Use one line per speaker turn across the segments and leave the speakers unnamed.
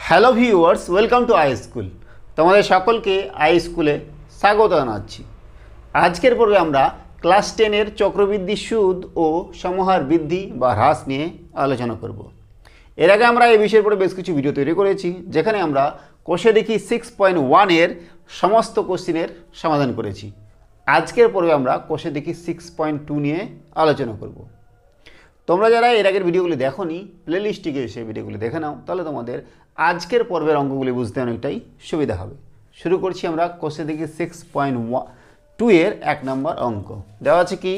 Hello viewers, welcome to I school. তোমাদের সকলকে I স্কুলে স্বাগত জানাচ্ছি। আজকের পর্বে আমরা ক্লাস 10-এর চক্রবৃদ্ধি সুদ ও সমহার বৃদ্ধি বা হ্রাস নিয়ে আলোচনা করব। এর আগে আমরা এই বিষয়ের উপরে বেশ কিছু ভিডিও তৈরি করেছি, যেখানে আমরা কোষে দেখি 6.1-এর সমস্ত কোশ্চিনের সমাধান করেছি। আজকের পর্বে আমরা কোষে দেখি 6.2 নিয়ে আলোচনা করব। তোমরা যারা এর আগের ভিডিওগুলি দেখোনি, প্লেলিস্টে গিয়ে সেই ভিডিওগুলি দেখে নাও, তাহলে তোমাদের আজকের পর্বের অঙ্কগুলি বুঝতে অনেকটাই সুবিধা হবে। শুরু করছি আমরা কোষে দেখি 6.2-এর 1 নম্বর অঙ্ক। দেওয়া আছে কি,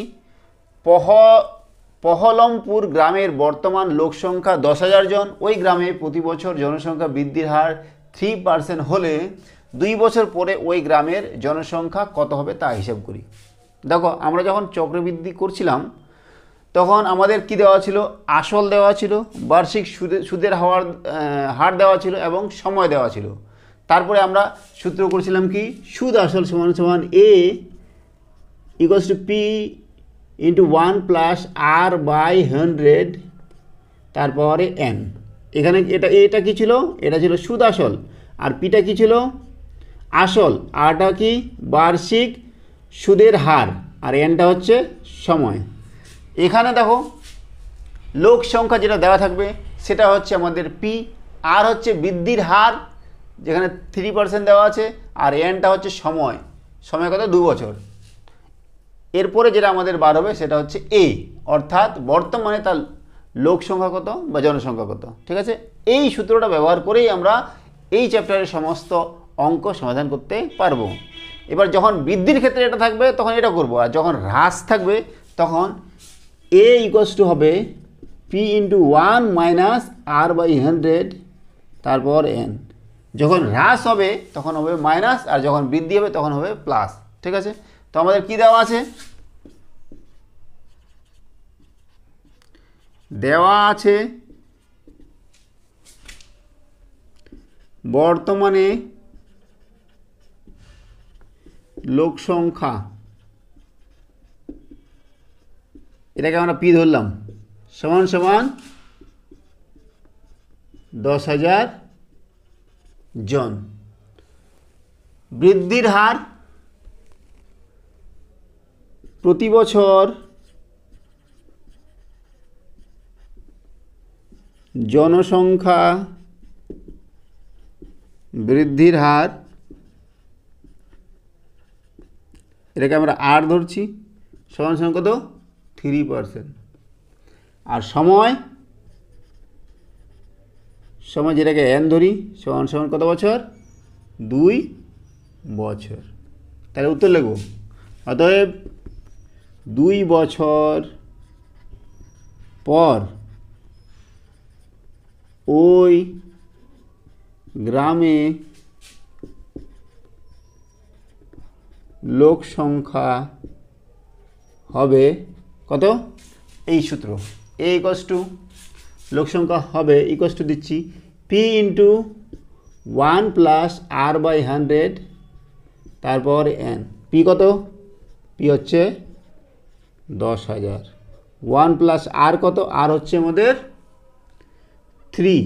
পহলমপুর গ্রামের বর্তমান লোকসংখ্যা 10,000 জন। ওই গ্রামে প্রতি বছর জনসংখ্যা বৃদ্ধির হার 3% হলে 2 বছর পরে ওই গ্রামের জনসংখ্যা কত হবে তা হিসাব করি। দেখো, আমরা যখন চক্রবৃদ্ধি করছিলাম তখন আমাদের কি দেওয়া ছিল, আসল দেওয়া ছিল, বার্ষিক সুদের হার দেওয়া ছিল এবং সময় দেওয়া ছিল। তারপরে আমরা সূত্র করেছিলাম কি, সুদ আসল সমান সমান a equals to p into 1 plus r by 100, তারপরে n। এখানে এটা কি ছিল, এটা ছিল সুদ আসল, আর পিটা কি ছিল, আসল, আরটা কি বার্ষিক সুদের হার, আর nটা হচ্ছে সময়। এখানে দেখো লোক সংখ্যা যেটা দেওয়া থাকবে সেটা হচ্ছে আমাদের পি, আর হচ্ছে বৃদ্ধির হার যেখানে 3% দেওয়া আছে, আর এনটা হচ্ছে সময়, সময় কত 2 বছর। এরপরে যেটা আমাদের বার হবে সেটা হচ্ছে এ, অর্থাৎ বর্তমানে তার লোক সংখ্যা কত বা জনসংখ্যা কত। ঠিক আছে, এই সূত্রটা ব্যবহার করেই আমরা এই চ্যাপ্টারের সমস্ত অঙ্ক সমাধান করতে পারবো। এবার যখন বৃদ্ধির ক্ষেত্রে এটা থাকবে তখন এটা করব, আর যখন হ্রাস থাকবে তখন a ইকুয়ালস টু হবে p into 1 minus r by 100, তারপর n। যখন হ্রাস হবে তখন হবে মাইনাস, আর যখন বৃদ্ধি হবে তখন হবে প্লাস। ঠিক আছে, তো আমাদের কি দেওয়া আছে, দেওয়া আছে বর্তমানে লোক সংখ্যা, এটাকে আমরা পি ধরলাম, সমান সমান 10,000 জন। বৃদ্ধির হার প্রতি বছর জনসংখ্যা বৃদ্ধির হার, এটাকে আমরা আর ধরছি, সমান সমান কত 3%। আর সময় যেটাকে এন ধরি, সমান সমান কত বছর, 2 বছর। তাহলে উত্তর লিখব, অতএব 2 বছর পর ওই গ্রামে লোক সংখ্যা হবে কত, এই সূত্র a ইকুয়ালস টু লোক সংখ্যা হবে ইকুয়ালস টু দিচ্ছি p into 1 plus r by 100, তারপর n। p কত, p হচ্ছে 10,000, 1 প্লাস r কত, r হচ্ছে আমাদের 3,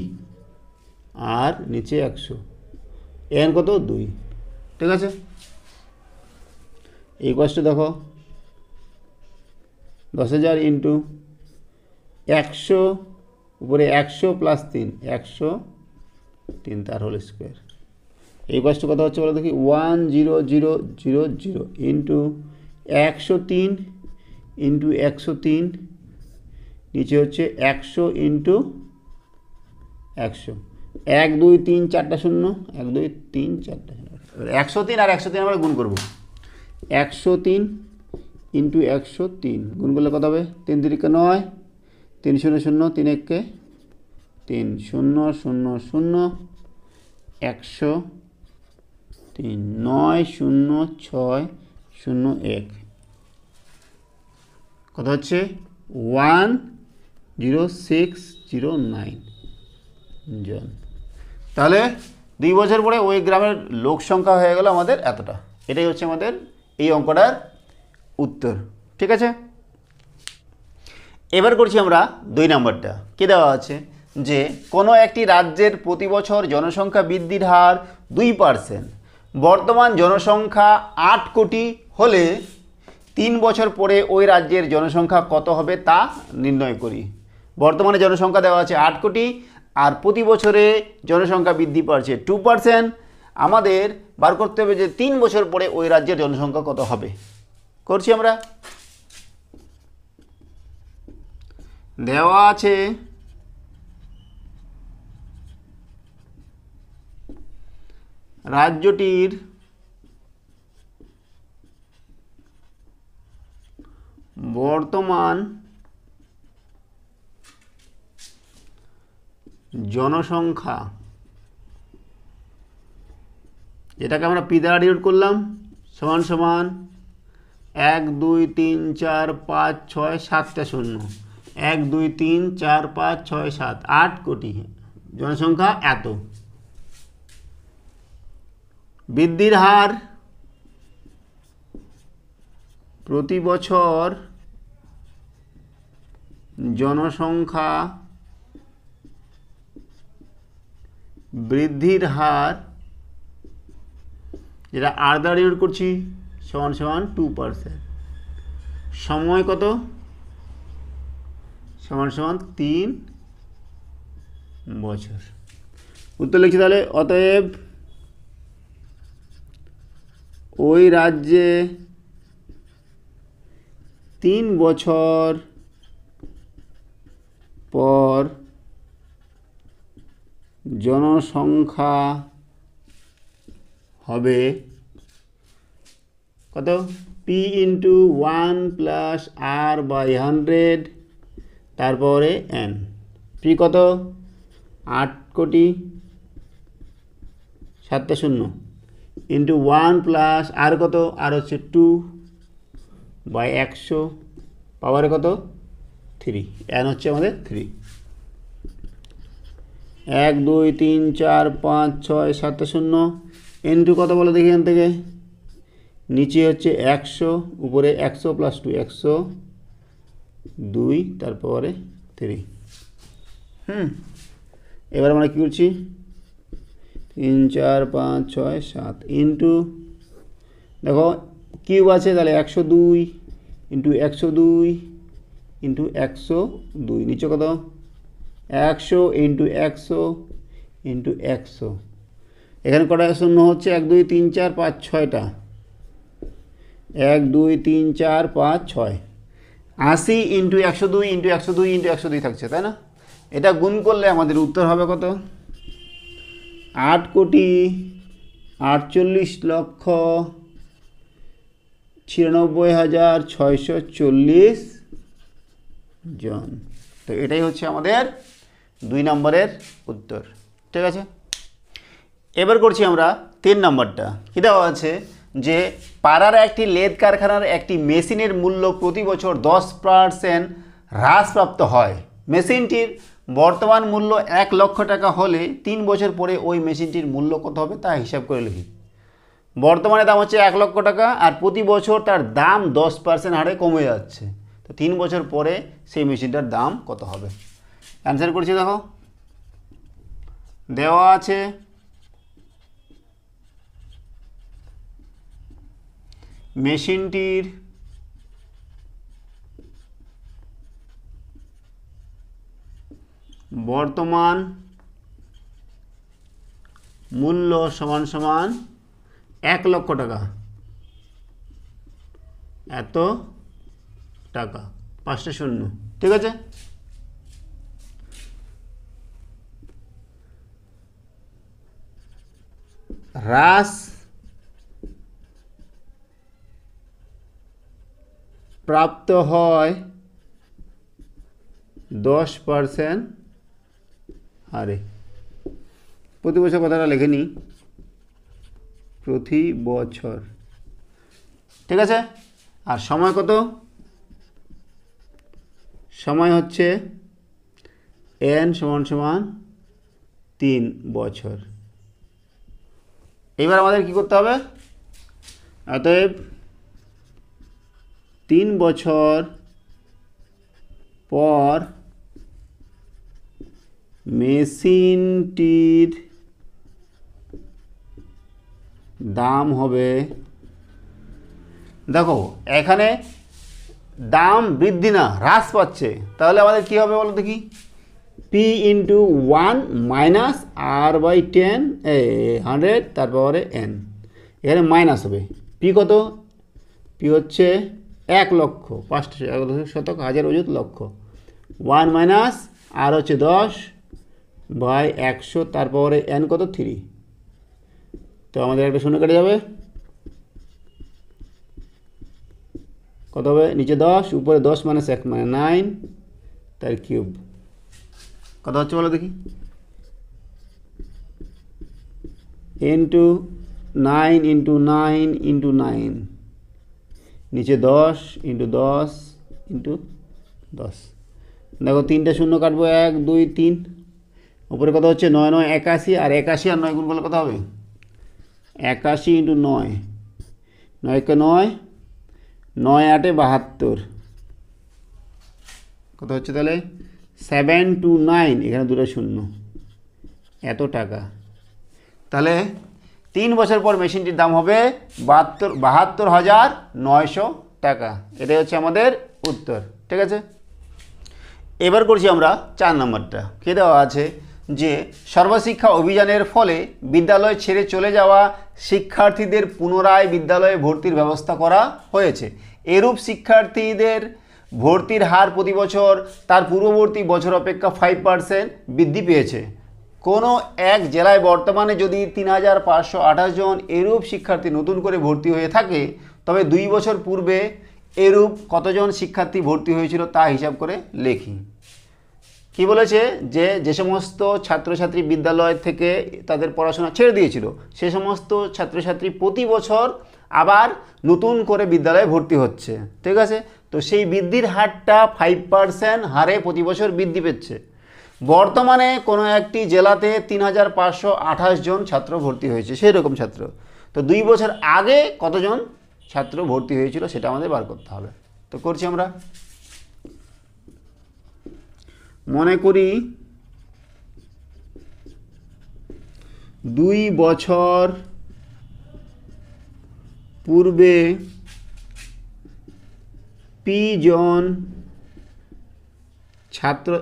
আর নিচে 100, n কত 2। ঠিক আছে, এই কোয়েশ্চন দেখো 10,000 ইন্টু 100 উপরে 100 প্লাস 3, 103 তার হোল স্কোয়ার। এই কোয়েশ্চন কত হচ্ছে বলো দেখি, 10000 ইন্টু 103 ইন্টু 103, নিচে হচ্ছে 100 ইন্টু 100, 1 2 3 4টা শূন্য, 1 2 3 4টা শূন্য। 103 আর 103 আমরা গুণ করবো, 103 ইন্টু 103 গুণ করলে কত হবে, 3 3 9, 3 0 0, 3 1 3 0 0 0, 103, 9 0 6 0 1, কত হচ্ছে 10609 জন। তাহলে 2 বছর পরে ওই গ্রামের লোক সংখ্যা হয়ে গেল আমাদের এতটা। এটাই হচ্ছে আমাদের এই অঙ্কটার উত্তর। ঠিক আছে, এবার করছি আমরা 2 নাম্বারটা। কি দেওয়া আছে, যে কোনো একটি রাজ্যের প্রতি বছর জনসংখ্যা বৃদ্ধির হার 2%, বর্তমান জনসংখ্যা 8 কোটি হলে 3 বছর পরে ওই রাজ্যের জনসংখ্যা কত হবে তা নির্ণয় করি। বর্তমানে জনসংখ্যা দেওয়া আছে 8 কোটি আর প্রতি বছরে জনসংখ্যা বৃদ্ধি পাচ্ছে 2%। আমাদের বার করতে হবে যে 3 বছর পরে ওই রাজ্যের জনসংখ্যা কত হবে। করছি আমরা। দেওয়া আছে রাজ্যটির বর্তমান জনসংখ্যা, এটাকে আমরা পি দ্বারা ডিনোট করলাম, সমান সমান 1 2 3 4 5 6 7টা শূন্য, 1 2 3 4 5 6 7 8 কোটি জনসংখ্যা এত। বৃদ্ধির হার প্রতি বছর জনসংখ্যা বৃদ্ধির হার, যেটা আর দ্বারা ডিনোট করছি, সমান সমান 2%। সময় কত? সমান সমান 3 বছর। উত্তর লিখছি তাহলে, অতএব ওই রাজ্যে 3 বছর পর জনসংখ্যা হবে কত? P into 1 plus r by 100, তারপরে এন। পি কত? 8 কোটি 7টা শূন্য, ইন্টু 1 প্লাস আর কত? আর হচ্ছে 2 বাই 100, পাওয়ারে কত? 3, এন হচ্ছে আমাদের 3। 1 2 3 4 5 6 7টা শূন্য, ইন্টু কত বলো দেখি এখান থেকে? নিচে হচ্ছে 100, উপরে 100 প্লাস 2 102, তারপরে 3। এবার আমরা কী করছি? 3 4 5 6 7 ইন্টু, দেখো কিউব আছে তাহলে 102 ইন্টু 102 ইন্টু 102, নিচে কত? 100 ইন্টু 100 ইন্টু 100, এখানে কটা শূন্য হচ্ছে? 1 2 3 4 5 6টা, 1 2 3 4 5 6, 80 ইন্টু 102 ইন্টু 102 ইন্টু 102 থাকছে, তাই না? এটা গুণ করলে আমাদের উত্তর হবে কত? 8 কোটি 48 লক্ষ 96,640 জন। তো এটাই হচ্ছে আমাদের 2 নম্বরের উত্তর। ঠিক আছে, এবার করছি আমরা 3 নম্বরটা। কী দেওয়া আছে? যে পাড়ার একটি লেদ কারখানার একটি মেশিনের মূল্য প্রতি বছর 10% হ্রাসপ্রাপ্ত হয়। মেশিনটির বর্তমান মূল্য 1 লক্ষ টাকা হলে 3 বছর পরে ওই মেশিনটির মূল্য কত হবে তা হিসাব করে লিখি। বর্তমানে দাম হচ্ছে 1 লক্ষ টাকা আর প্রতি বছর তার দাম 10% হারে কমে যাচ্ছে। তো 3 বছর পরে সেই মেশিনটার দাম কত হবে? অ্যান্সার করছি, দেখো দেওয়া আছে মেশিনটির বর্তমান মূল্য সমান সমান 1 লক্ষ টাকা, এত টাকা, 5টা শূন্য। ঠিক আছে, হ্রাস প্রাপ্ত হয় 10% হারে। প্রতি বছর কথাটা লিখে নিই, প্রতি বছর। ঠিক আছে, আর সময় কত? সময় হচ্ছে n সমান সমান 3 বছর। এবার আমাদের কি করতে হবে? অতএব 3 বছর পর মেশিনটির দাম হবে, দেখো এখানে দাম বৃদ্ধি না হ্রাস পাচ্ছে, তাহলে আমাদের কি হবে বলো দেখি, p into 1 minus r by 10 100 তারপরে এন, এখানে মাইনাস হবে। পি কত, পি হচ্ছে 1 লক্ষ, 5 শতক, হাজার, অযুত, লক্ষ। 1 মাইনাস আর হচ্ছে 10 বাই 100 তারপরে এন কত, 3। তো আমাদের একটা শূন্য কেটে যাবে, কত হবে, নিচে 10 উপরে 10 মাইনাস 1 মানে 9 তার কিউব। কত হচ্ছে বলো দেখি, ইন্টু 9 ইন্টু 9 ইন্টু 9, নিচে 10 ইন্টু 10 ইন্টু 10। দেখো 3টে শূন্য কাটবো, 1 2 3, উপরে কত হচ্ছে 9 9 81, আর 81 আর 9 গুণ করলে কত হবে, 81 ইন্টু 9, 9 কে 9, 9 8 72, কত হচ্ছে তাহলে 729, এখানে দুটো শূন্য, এত টাকা। তাহলে 3 বছর পর মেশিনটির দাম হবে 72,900 টাকা। এটাই হচ্ছে আমাদের উত্তর, ঠিক আছে। এবার করছি আমরা 4 নম্বরটা। কে দেওয়া আছে যে সর্বশিক্ষা অভিযানের ফলে বিদ্যালয় ছেড়ে চলে যাওয়া শিক্ষার্থীদের পুনরায় বিদ্যালয়ে ভর্তির ব্যবস্থা করা হয়েছে। এরূপ শিক্ষার্থীদের ভর্তির হার প্রতি বছর তার পূর্ববর্তী বছর অপেক্ষা 5% বৃদ্ধি পেয়েছে। কোনো এক জেলায় বর্তমানে যদি 3,528 জন এরূপ শিক্ষার্থী নতুন করে ভর্তি হয়ে থাকে, তবে 2 বছর পূর্বে এরূপ কতজন শিক্ষার্থী ভর্তি হয়েছিল তা হিসাব করে লেখি। কি বলেছে যে সমস্ত ছাত্রছাত্রী বিদ্যালয় থেকে তাদের পড়াশোনা ছেড়ে দিয়েছিল, সে সমস্ত ছাত্রছাত্রী প্রতি বছর আবার নতুন করে বিদ্যালয়ে ভর্তি হচ্ছে, ঠিক আছে। তো সেই বৃদ্ধির হারটা 5% হারে প্রতি বছর বৃদ্ধি পেচ্ছে। বর্তমানে কোনো একটি জেলাতে 3,528 জন ছাত্র ভর্তি হয়েছে, সেই রকম ছাত্র। তো 2 বছর আগে কতজন ছাত্র ভর্তি হয়েছিল সেটা আমাদের বার করতে হবে। তো করছি আমরা, মনে করি 2 বছর পূর্বে পি জন ছাত্র,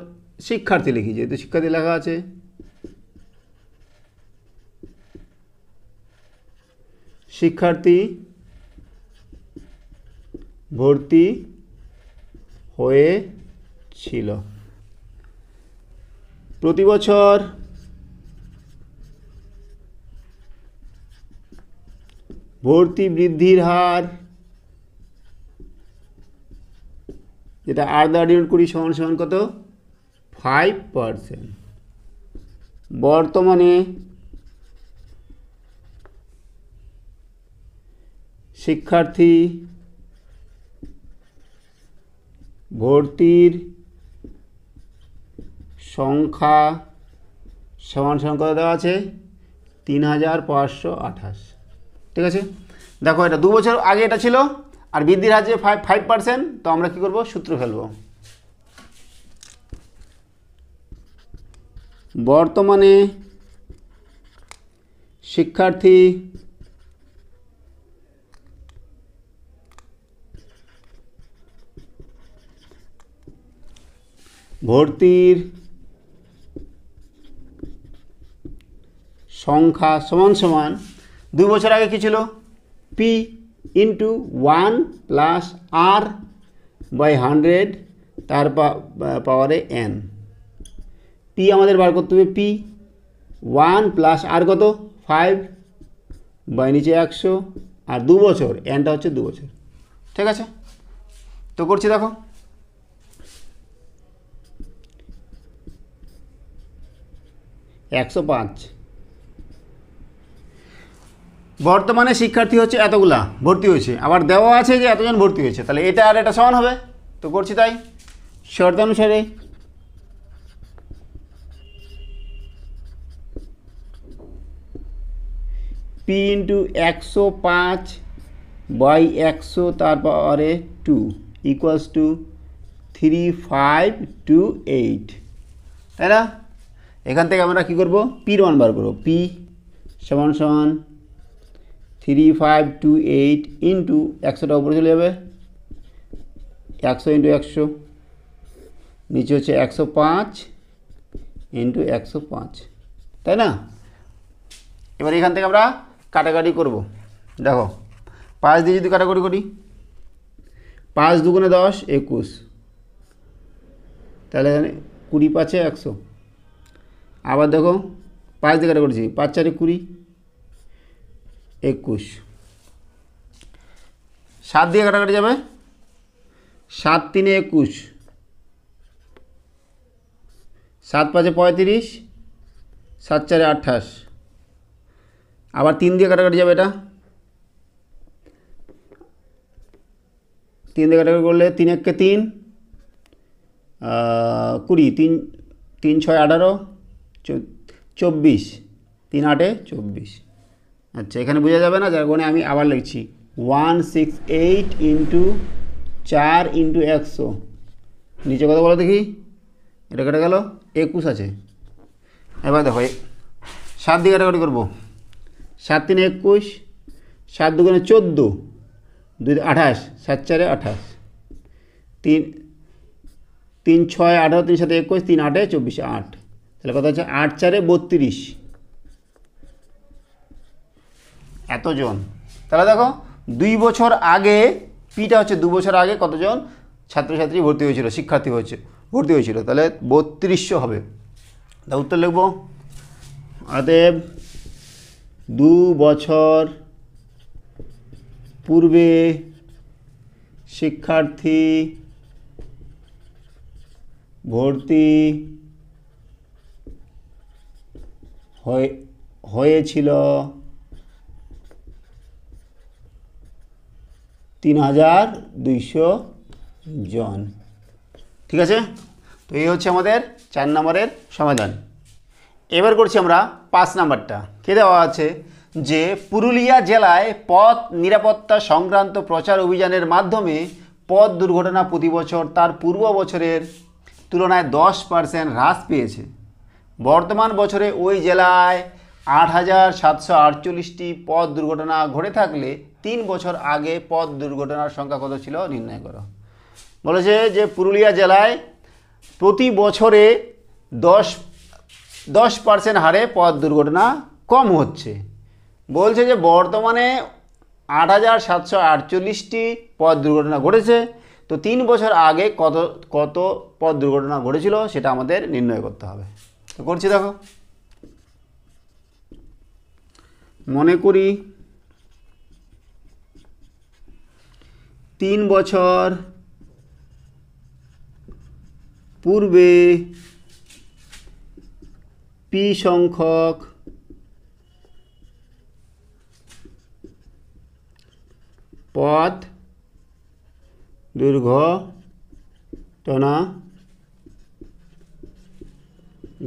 শিক্ষার্থী লিখি যেহেতু শিক্ষার্থী লেখা আছে, শিক্ষার্থী ভর্তি হয়েছিল। প্রতি বছর ভর্তি বৃদ্ধির হার, যেটা আর দ্বারা ডিভাইড করি সমান সমান কত, 5%। বর্তমানে শিক্ষার্থী ভর্তির সংখ্যা সমান সমান কত দেওয়া আছে, 3,528, ঠিক আছে। দেখো এটা 2 বছর আগে এটা ছিল, আর বৃদ্ধির হার যে 5%, তো আমরা কি করব, সূত্র ফেলব। বর্তমানে শিক্ষার্থী ভর্তির সংখ্যা সমান সমান 2 বছর আগে কী ছিল, p into 1 plus r by 100 তার পাওয়ারে এন। পি আমাদের বার করতে হবে, পি 1 প্লাস আর কত 5 বাই নিচে 100, আর 2 বছর, এনটা হচ্ছে 2 বছর, ঠিক আছে। তো করছি দেখো, $105। বর্তমানে শিক্ষার্থী হচ্ছে এতগুলা ভর্তি হয়েছে, আবার দেওয়া আছে যে এতজন ভর্তি হয়েছে, তাহলে এটা আর এটা সমান হবে। তো করছি তাই, শর্তানুসারে পি ইন্টু 105 বাই 100 তারপরে 2 ইকুয়ালস টু 3528, তাই না। এখান থেকে আমরা কী করবো, পির মান বার করবো। পি সমান সমান 3528 ইন্টু 100টা উপরে চলে যাবে, 100 ইন্টু 100, নিচে হচ্ছে 105 ইন্টু 105, তাই না? এবার এখান থেকে আমরা কাটাকাটি করব। দেখো 5 দিয়ে যদি কাটাকাটি করি, 5 দুগুণে 10, 21, তাহলে এখানে 20 পাঁচে 100। আবার দেখো 5 দিয়ে কাটা করেছি, 5 4 20, 21। 7 দিয়ে কাটাকাটি যাবে, 7 3 21, 7 5 35, 7 4 28। আবার 3 দিয়ে কাটাকাটি যাবে, এটা 3 দিয়ে কাটাকাটি করলে 3 1 3, 20, 3 3 6 18, 24, 3 8 24। আচ্ছা, এখানে বোঝা যাবে না, যার কারণে আমি আবার লিখছি 168 ইন্টু 4 ইন্টু 100, নিচে কত বলো দেখি, এটা কেটে গেল, 21 আছে। এবার দেখো 7 দিয়ে কাটাকাটি করবো, 7 3 21, 7 দুগুণে 14, 2 28, 7 4 28, 3 3 6 18, 3 7 21, 3 8 24, 8। তাহলে কত হচ্ছে, 8 4 32, এতজন। তাহলে দেখো 2 বছর আগে, পিটা হচ্ছে 2 বছর আগে কতজন ছাত্রছাত্রী ভর্তি হয়েছিল, শিক্ষার্থী ভর্তি হয়েছিল, তাহলে 3200 হবে। তা উত্তর লিখব, অতএব 2 বছর পূর্বে শিক্ষার্থী ভর্তি হয়েছিল 3200 জন। ঠিক আছে, তো এই হচ্ছে আমাদের 4 নম্বরের সমাধান। এবার করছি আমরা 5 নাম্বারটা। কে দেওয়া আছে যে পুরুলিয়া জেলায় পথ নিরাপত্তা সংক্রান্ত প্রচার অভিযানের মাধ্যমে পথ দুর্ঘটনা প্রতি বছর তার পূর্ব বছরের তুলনায় 10% হ্রাস পেয়েছে। বর্তমান বছরে ওই জেলায় 8748টি পথ দুর্ঘটনা ঘটে থাকলে 3 বছর আগে পথ দুর্ঘটনার সংখ্যা কত ছিল নির্ণয় করো। বলেছে যে পুরুলিয়া জেলায় প্রতি বছরে 10% হারে পথ দুর্ঘটনা কম হচ্ছে। বলছে যে বর্তমানে 8748টি পথ দুর্ঘটনা ঘটেছে, তো 3 বছর আগে কত পথ দুর্ঘটনা ঘটেছিল সেটা আমাদের নির্ণয় করতে হবে। তো করছি, দেখো মনে করি 3 বছর পূর্বে পি সংখ্যক পথ দুর্ঘটনা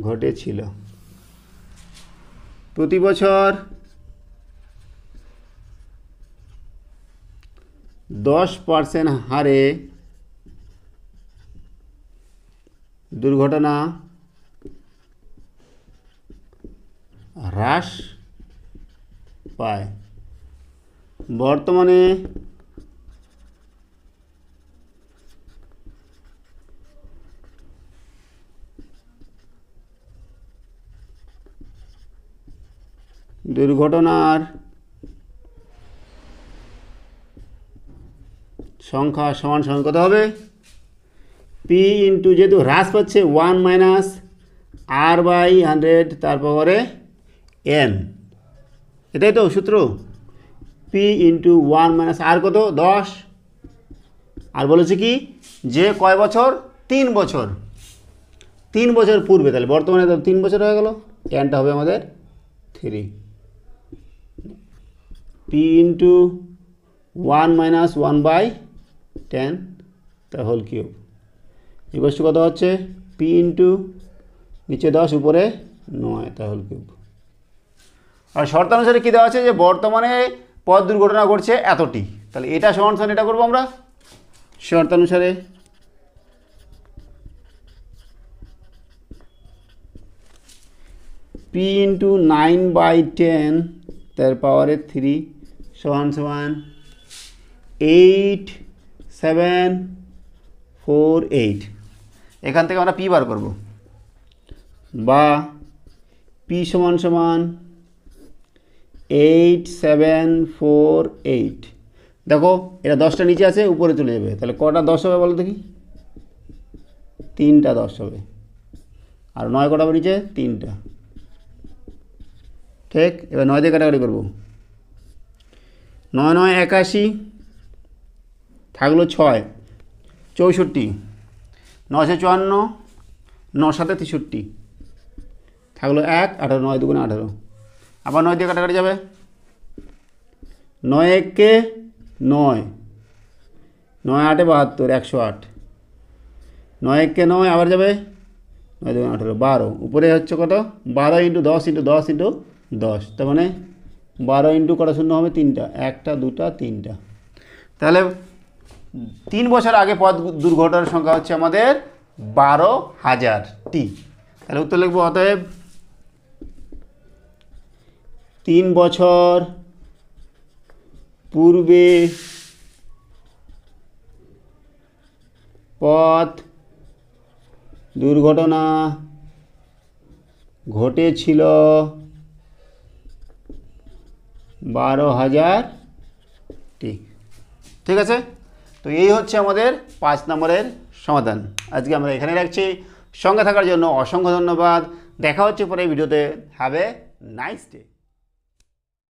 ঘটেছিল। প্রতি বছর 10% হারে দুর্ঘটনা হ্রাস পায়। বর্তমানে দুর্ঘটনার সংখ্যা সমান সমান কত হবে, পি ইন্টু যেহেতু হ্রাস পাচ্ছে 1 মাইনাস r/100 তারপরে n, এটাই তো সূত্র। পি ইন্টু 1 মাইনাস আর কত 10, আর বলেছে কি যে কয় বছর, 3 বছর, 3 বছর পূর্বে, তাহলে বর্তমানে তো 3 বছর হয়ে গেল, nটা হবে আমাদের 3। পি ইন্টু 1 মাইনাস 1/10 তার হোল কিউব ইকুয়াল টু কত হচ্ছে, পি ইন্টু নিচে 10 উপরে 9 তার হোল কিউব। আর শর্তানুসারে কী দেওয়া আছে যে বর্তমানে পথ দুর্ঘটনা ঘটছে এতটি, তাহলে এটা সমান সমান এটা করবো আমরা শর্তানুসারে। পি ইন্টু 9/10 তার পাওয়ারে 3 সমান সমান 8748। এখান থেকে আমরা পি বার করব, বা পি সমান সমান 8748। দেখো এটা 10টা নিচে আছে, উপরে চলে যাবে, তাহলে কটা 10 হবে বলো দেখি? 3টা 10 হবে। আর 9 কটা হবে নিচে? 3টা। ঠিক, এবার 9 দিয়ে কাটাকাটি করবো। 9 9 81, থাকলো 6 64, 9 54, 9 7 63, থাকলো 1 18, 9 2 18। আবার 9 দিয়ে কাটাকাটি যাবে। 9 1 কে 9, 9 8 72, 108, 9 1 কে 9, আবার যাবে 9 2 18, 12। উপরে হচ্ছে কত? 12 ইন্টু 10 ইন্টু 10 ইন্টু 10, তার মানে 12 ইন্টু কটা শূন্য হবে? 3টা, 1টা 2টা 3টা। তাহলে 3 বছর আগে পথ দুর্ঘটনার সংখ্যা হচ্ছে আমাদের 12,000টি। তাহলে উত্তর লিখবো, অতএব 3 বছর পূর্বে পথ দুর্ঘটনা ঘটেছিল 12,000টি। ঠিক আছে, তো এই হচ্ছে আমাদের 5 নম্বরের সমাধান। আজকে আমরা এখানে রাখছি। সঙ্গে থাকার জন্য অসংখ্য ধন্যবাদ। দেখা হচ্ছে পরে ভিডিওতে। Have a nice day.